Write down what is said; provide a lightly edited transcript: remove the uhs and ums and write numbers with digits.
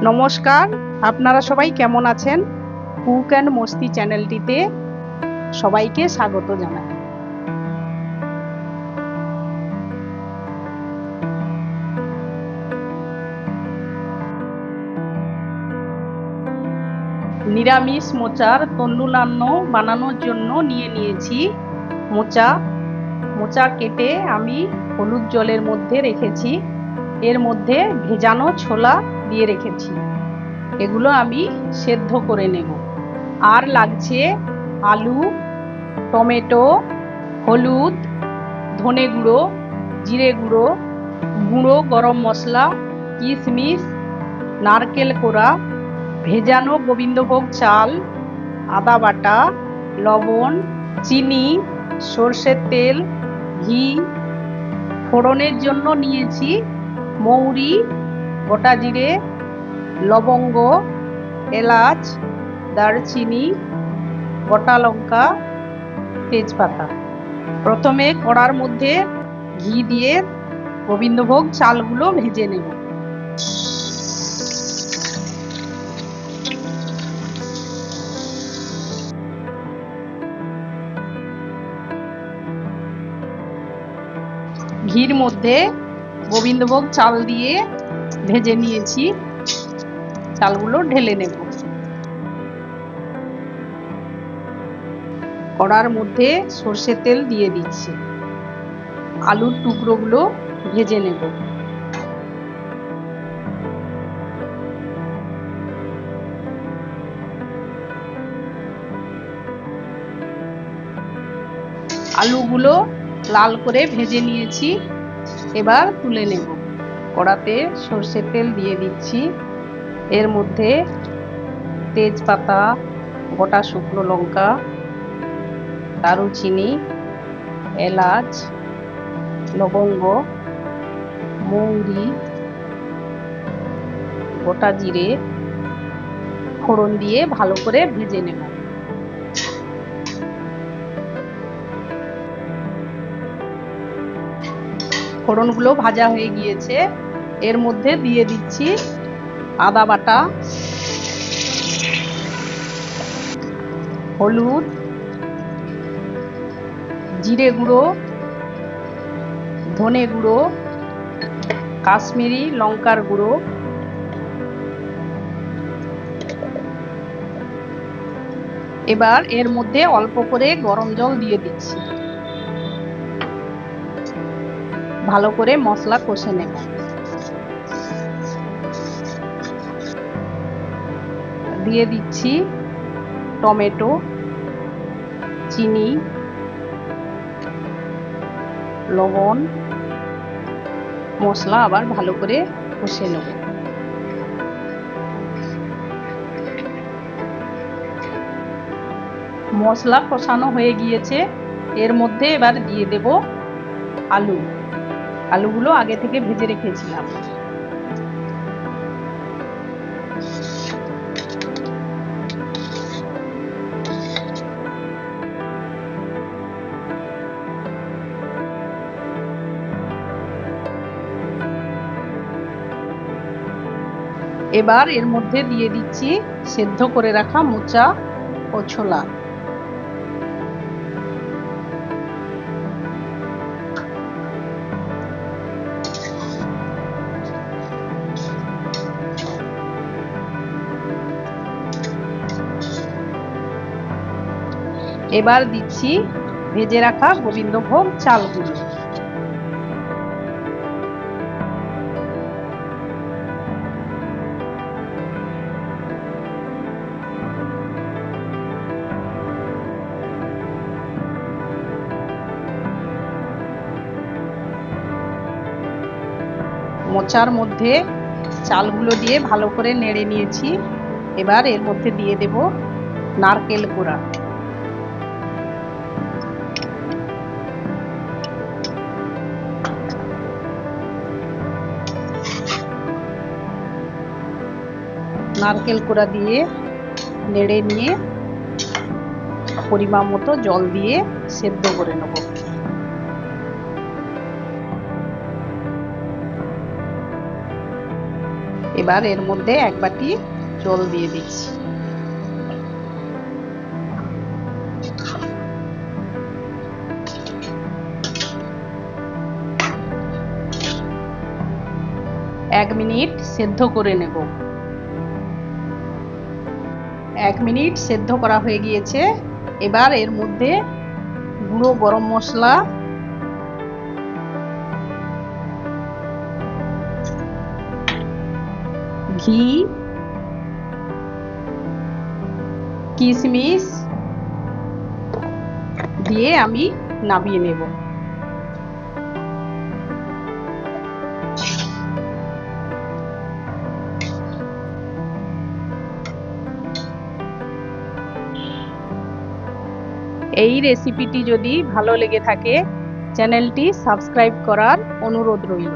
নমস্কার, আপনারা সবাই কেমন আছেন? কুক অ্যান্ড মস্তি চ্যানেলটিতে সবাইকে স্বাগত জানাই। নিরামিষ মোচার তন্ডুলান্ন বানানোর জন্য নিয়েছি মোচা। মোচা কেটে আমি হলুদ জলের মধ্যে রেখেছি, এর মধ্যে ভেজানো ছোলা দিয়ে রেখেছি। এগুলো আমি সেদ্ধ করে নেব। আর লাগছে আলু, টমেটো, হলুদ, ধনে গুঁড়ো, জিরে গুঁড়ো, গুঁড়ো গরম মশলা, কিশমিশ, নারকেল কোড়া, ভেজানো গোবিন্দভোগ চাল, আদা বাটা, লবণ, চিনি, সর্ষের তেল, ঘি। ফোড়নের জন্য নিয়েছি মৌরি, গোটা জিরে, লবঙ্গ, এলাচ, দারচিনি, গোটা লঙ্কা, তেজপাতা। প্রথমে কড়ার মধ্যে ঘি দিয়ে গোবিন্দভোগ চালগুলো ভেজে নেব। ঘির মধ্যে গোবিন্দভোগ চাল দিয়ে ভেজে নিয়েছি, চালগুলো ঢেলে নেব। কড়ার মধ্যে সর্ষের তেল দিয়ে দিচ্ছি, আলুর টুকরোগুলো ভেজে নেব। আলুগুলো লাল করে ভেজে নিয়েছি, এবার তুলে নেব। কড়াতে সর্ষের তেল দিয়ে দিচ্ছি, এর মধ্যে তেজপাতা, গোটা শুকনো লঙ্কা, দারুচিনি, এলাচ, লবঙ্গ, মৌরি, গোটা জিরে ফোড়ন দিয়ে ভালো করে ভেজে নেব। ফোড়নগুলো ভাজা হয়ে গিয়েছে, এর মধ্যে দিয়ে দিচ্ছি আদা বাটা, হলুদ, জিরে গুঁড়ো, ধনে গুঁড়ো, কাশ্মীরি লঙ্কার গুঁড়ো, এবার এর মধ্যে অল্প করে গরম জল দিয়ে দিচ্ছি, ভালো করে মশলা কষে নেব। দিয়ে দিচ্ছি টমেটো, চিনি, লবণ, মশলা আবার ভালো করে কষে নেব। মশলা কষানো হয়ে গিয়েছে, এর মধ্যে এবার দিয়ে দেব আলু। আলুগুলো আগে থেকে ভেজে রেখেছিলাম। এবার এর মধ্যে দিয়ে দিচ্ছি সেদ্ধ করে রাখা মোচা ও ছোলা। এবার দিচ্ছি ভেজে রাখা গোবিন্দভোগ চালগুলো। মোচার মধ্যে চালগুলো দিয়ে ভালো করে নেড়ে নিয়েছি, এবার এর মধ্যে দিয়ে দেব নারকেল কোড়া। নারকেল কোড়া দিয়ে নেড়ে নিয়ে পরিমাণ মতো জল দিয়ে সেদ্ধ করে নেব। এবার এর মধ্যে 1 বাটি জল দিয়ে দিচ্ছি। এক মিনিট সেদ্ধ করে নেব। 1 মিনিট সেদ্ধ করা হয়ে গিয়েছে। এবার এর মধ্যে গুঁড়ো গরম মশলা, ঘি, কিশমিশ দিয়ে আমি নামিয়ে নেব। এই রেসিপিটি যদি ভালো লেগে থাকে চ্যানেলটি সাবস্ক্রাইব করার অনুরোধ রইল।